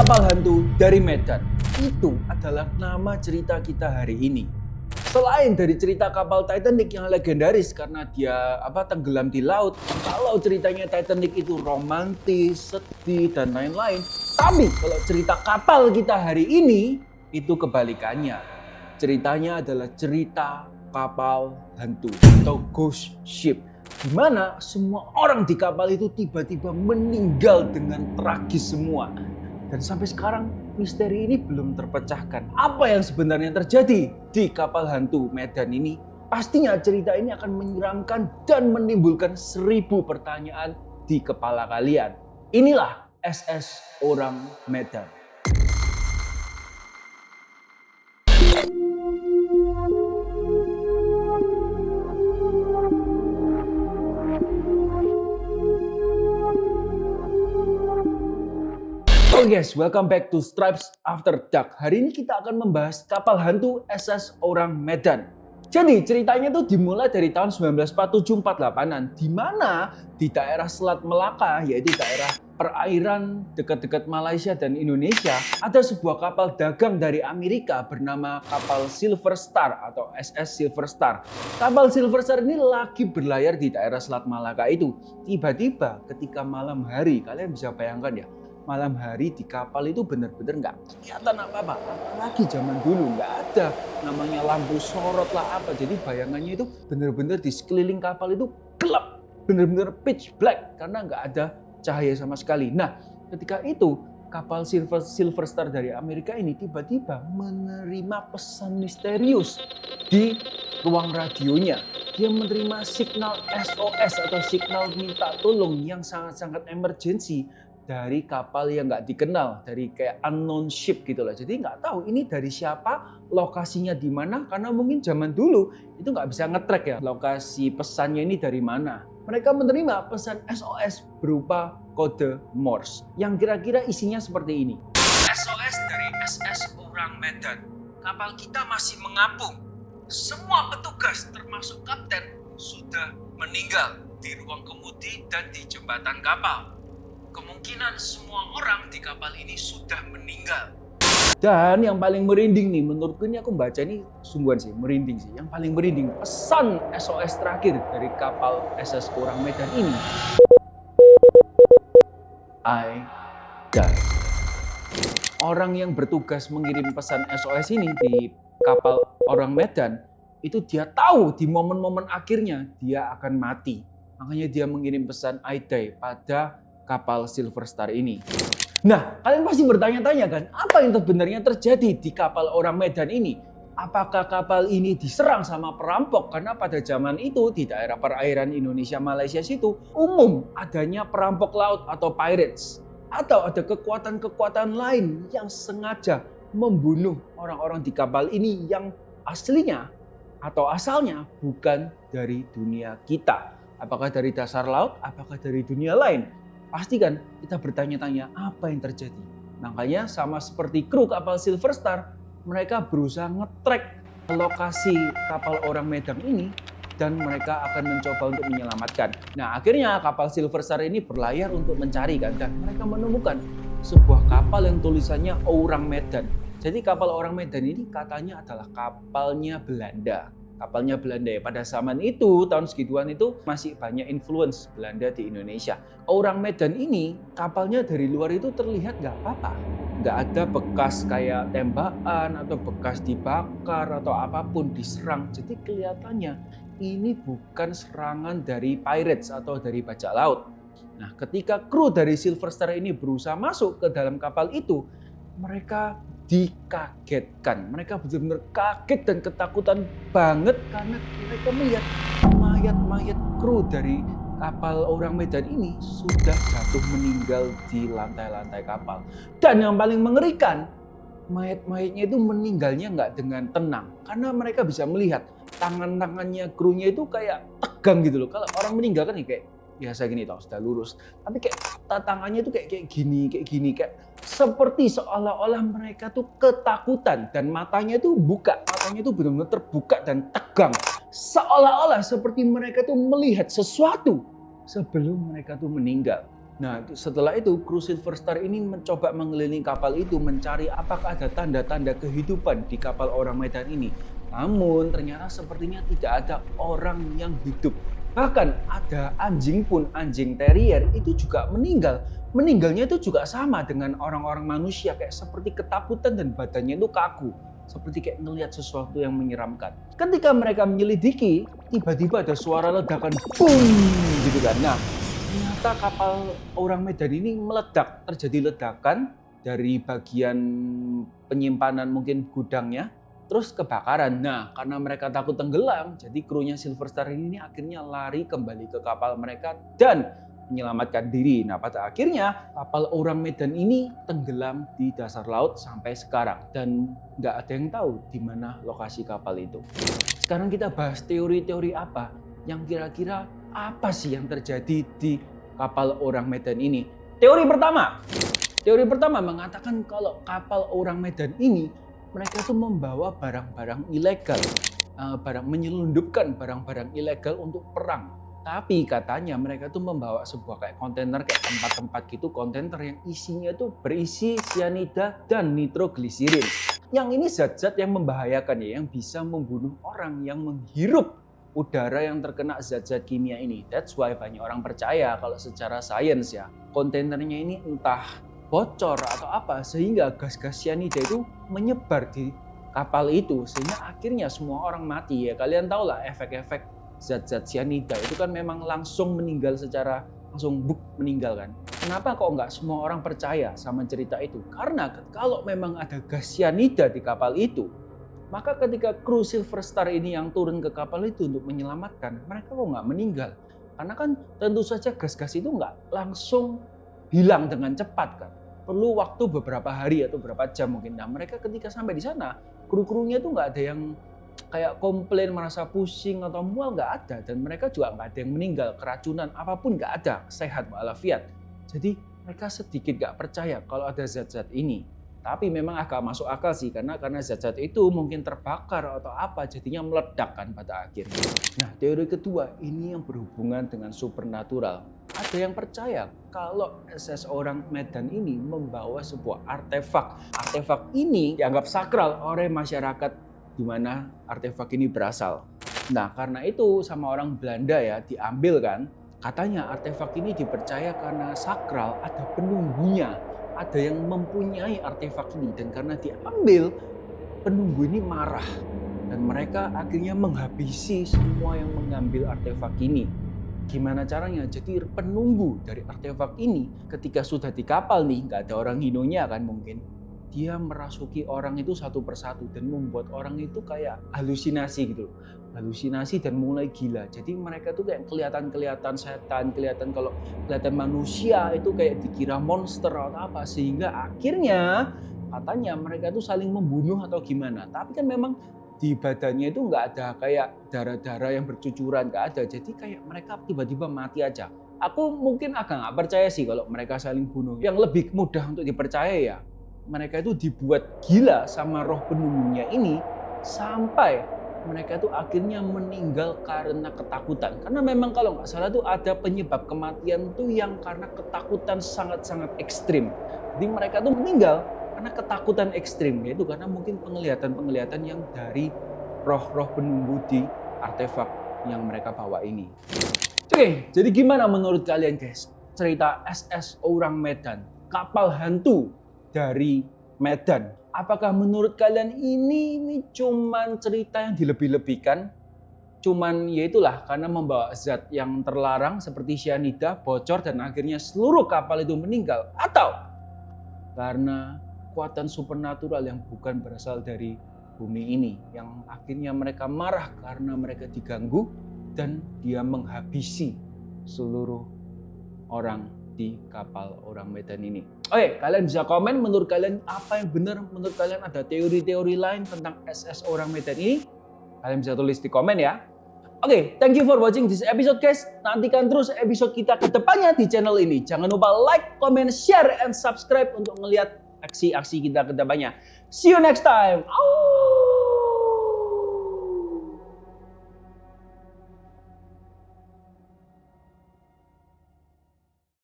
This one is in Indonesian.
Kapal Hantu dari Medan. Itu adalah nama cerita kita hari ini. Selain dari cerita kapal Titanic yang legendaris karena dia tenggelam di laut, kalau ceritanya Titanic itu romantis, sedih, dan lain-lain. Tapi kalau cerita kapal kita hari ini, itu kebalikannya. Ceritanya adalah cerita kapal hantu atau ghost ship. Di mana semua orang di kapal itu tiba-tiba meninggal dengan tragis semua. Dan sampai sekarang misteri ini belum terpecahkan. Apa yang sebenarnya terjadi di kapal hantu Medan ini? Pastinya cerita ini akan menyeramkan dan menimbulkan 1000 pertanyaan di kepala kalian. Inilah SS Orang Medan. Oh yes, welcome back to Stripes After Dark. Hari ini kita akan membahas kapal hantu SS Orang Medan. Jadi ceritanya itu dimulai dari tahun 1947-48an, di mana di daerah Selat Melaka, yaitu daerah perairan dekat-dekat Malaysia dan Indonesia, ada sebuah kapal dagang dari Amerika bernama kapal Silver Star atau SS Silver Star. Kapal Silver Star ini lagi berlayar di daerah Selat Malaka itu. Tiba-tiba ketika malam hari, kalian bisa bayangkan ya, malam hari di kapal itu benar-benar nggak kelihatan apa-apa. Apalagi zaman dulu nggak ada namanya lampu sorot lah apa. Jadi bayangannya itu benar-benar di sekeliling kapal itu gelap. Benar-benar pitch black karena nggak ada cahaya sama sekali. Nah ketika itu kapal Silver Star dari Amerika ini tiba-tiba menerima pesan misterius di ruang radionya. Dia menerima signal SOS atau signal minta tolong yang sangat-sangat emergency dari kapal yang nggak dikenal, dari kayak unknown ship gitu loh. Jadi nggak tahu ini dari siapa, lokasinya di mana, karena mungkin zaman dulu itu nggak bisa nge-track ya lokasi pesannya ini dari mana. Mereka menerima pesan SOS berupa kode Morse yang kira-kira isinya seperti ini. SOS dari SS Orang Medan. Kapal kita masih mengapung. Semua petugas termasuk kapten sudah meninggal di ruang kemudi dan di jembatan kapal. Kemungkinan semua orang di kapal ini sudah meninggal. Dan yang paling merinding nih, menurutku ini aku baca ini sungguhan sih, merinding sih. Yang paling merinding, pesan SOS terakhir dari kapal SS Orang Medan ini. I die. Orang yang bertugas mengirim pesan SOS ini di kapal Orang Medan, itu dia tahu di momen-momen akhirnya dia akan mati. Makanya dia mengirim pesan I die pada kapal Silver Star ini. Nah, kalian pasti bertanya-tanya kan, apa yang sebenarnya terjadi di kapal Orang Medan ini? Apakah kapal ini diserang sama perampok? Karena pada zaman itu di daerah perairan Indonesia Malaysia situ umum adanya perampok laut atau pirates. Atau ada kekuatan-kekuatan lain yang sengaja membunuh orang-orang di kapal ini yang aslinya atau asalnya bukan dari dunia kita. Apakah dari dasar laut? Apakah dari dunia lain? Pasti kan kita bertanya-tanya apa yang terjadi. Makanya sama seperti kru kapal Silver Star, mereka berusaha nge-track lokasi kapal Orang Medan ini dan mereka akan mencoba untuk menyelamatkan. Nah akhirnya kapal Silver Star ini berlayar untuk mencari kan, dan mereka menemukan sebuah kapal yang tulisannya Orang Medan. Jadi kapal Orang Medan ini katanya adalah kapalnya Belanda. Kapalnya Belanda ya. Pada zaman itu, tahun segituan itu masih banyak influence Belanda di Indonesia. Orang Medan ini, kapalnya dari luar itu terlihat nggak apa-apa. Nggak ada bekas kayak tembakan atau bekas dibakar atau apapun diserang. Jadi kelihatannya ini bukan serangan dari pirates atau dari bajak laut. Nah, ketika kru dari Silver Star ini berusaha masuk ke dalam kapal itu, mereka dikagetkan. Mereka benar-benar kaget dan ketakutan banget karena mereka melihat mayat-mayat kru dari kapal Orang Medan ini sudah jatuh meninggal di lantai-lantai kapal. Dan yang paling mengerikan, mayat-mayatnya itu meninggalnya nggak dengan tenang. Karena mereka bisa melihat tangan-tangannya krunya itu kayak tegang gitu loh. Kalau orang meninggal kan ya kayak biasa gini tau, sudah lurus. Tapi kayak tangannya itu kayak gini, kayak seperti seolah-olah mereka tuh ketakutan dan matanya tuh buka, matanya tuh benar-benar terbuka dan tegang. Seolah-olah seperti mereka tuh melihat sesuatu sebelum mereka tuh meninggal. Nah, setelah itu kru Silver Star ini mencoba mengelilingi kapal itu mencari apakah ada tanda-tanda kehidupan di kapal orang Medan ini. Namun ternyata sepertinya tidak ada orang yang hidup. Bahkan ada anjing pun, anjing terrier itu juga meninggal. Meninggalnya itu juga sama dengan orang-orang manusia, kayak seperti ketakutan dan badannya itu kaku. Seperti kayak ngelihat sesuatu yang menyeramkan. Ketika mereka menyelidiki, tiba-tiba ada suara ledakan, boom, gitu kan. Nah, ternyata kapal orang Medan ini meledak, terjadi ledakan dari bagian penyimpanan mungkin gudangnya, terus kebakaran. Nah, karena mereka takut tenggelam, jadi krunya Silver Star ini akhirnya lari kembali ke kapal mereka dan menyelamatkan diri. Nah, pada akhirnya kapal orang Medan ini tenggelam di dasar laut sampai sekarang dan nggak ada yang tahu di mana lokasi kapal itu. Sekarang kita bahas teori-teori apa yang kira-kira apa sih yang terjadi di kapal orang Medan ini. Teori pertama mengatakan kalau kapal orang Medan ini mereka tuh membawa barang-barang ilegal, menyelundupkan barang-barang ilegal untuk perang. Tapi katanya mereka tuh membawa sebuah kayak kontainer, kayak tempat-tempat gitu, kontainer yang isinya tuh berisi sianida dan nitrogliserin. Yang ini zat-zat yang membahayakan ya, yang bisa membunuh orang yang menghirup udara yang terkena zat-zat kimia ini. That's why banyak orang percaya kalau secara sains ya, kontainernya ini entah bocor atau apa sehingga gas-gas sianida itu menyebar di kapal itu sehingga akhirnya semua orang mati ya. Kalian tahu lah efek-efek zat-zat sianida itu kan memang langsung meninggal secara langsung meninggal kan. Kenapa kok nggak semua orang percaya sama cerita itu? Karena kalau memang ada gas sianida di kapal itu, maka ketika kru Silver Star ini yang turun ke kapal itu untuk menyelamatkan, mereka kok nggak meninggal? Karena kan tentu saja gas-gas itu nggak langsung hilang dengan cepat kan. Perlu waktu beberapa hari atau beberapa jam mungkin. Nah mereka ketika sampai di sana, kru-krunya itu nggak ada yang kayak komplain, merasa pusing atau mual, nggak ada. Dan mereka juga nggak ada yang meninggal, keracunan, apapun nggak ada, sehat walafiat. Jadi mereka sedikit nggak percaya kalau ada zat-zat ini. Tapi memang agak masuk akal sih, karena zat-zat itu mungkin terbakar atau apa, jadinya meledak kan pada akhirnya. Nah teori kedua, ini yang berhubungan dengan supernatural. Ada yang percaya kalau SS orang Medan ini membawa sebuah artefak. Artefak ini dianggap sakral oleh masyarakat di mana artefak ini berasal. Nah karena itu sama orang Belanda ya diambil kan. Katanya artefak ini dipercaya karena sakral, ada penunggunya. Ada yang mempunyai artefak ini dan karena diambil, penunggu ini marah. Dan mereka akhirnya menghabisi semua yang mengambil artefak ini. Gimana caranya? Jadi penunggu dari artefak ini ketika sudah di kapal nih, nggak ada orang hinonya kan mungkin. Dia merasuki orang itu satu persatu dan membuat orang itu kayak halusinasi gitu. Halusinasi dan mulai gila. Jadi mereka tuh kayak kelihatan setan, kelihatan manusia itu kayak dikira monster atau apa. Sehingga akhirnya katanya mereka tuh saling membunuh atau gimana. Tapi kan memang di badannya itu nggak ada kayak darah-darah yang bercucuran, nggak ada. Jadi kayak mereka tiba-tiba mati aja. Aku mungkin agak nggak percaya sih kalau mereka saling bunuh. Yang lebih mudah untuk dipercaya ya, mereka itu dibuat gila sama roh penunggunya ini sampai mereka itu akhirnya meninggal karena ketakutan. Karena memang kalau nggak salah tuh ada penyebab kematian tuh yang karena ketakutan sangat-sangat ekstrim. Jadi mereka tuh meninggal karena ketakutan ekstrim, yaitu karena mungkin penglihatan yang dari roh-roh penunggu di artefak yang mereka bawa ini. Oke, jadi gimana menurut kalian guys? Cerita SS Orang Medan, kapal hantu dari Medan. Apakah menurut kalian ini cuman cerita yang dilebih-lebihkan? Cuman ya itulah karena membawa zat yang terlarang seperti cyanida bocor dan akhirnya seluruh kapal itu meninggal? Atau karena kekuatan supernatural yang bukan berasal dari bumi ini yang akhirnya mereka marah karena mereka diganggu dan dia menghabisi seluruh orang di kapal orang Medan ini. Oke, kalian bisa komen menurut kalian apa yang benar, menurut kalian ada teori-teori lain tentang SS Orang Medan ini? Kalian bisa tulis di komen ya. Oke, thank you for watching this episode guys. Nantikan terus episode kita ke depannya di channel ini. Jangan lupa like, comment, share, and subscribe untuk ngelihat aksi-aksi kita ke depannya. See you next time.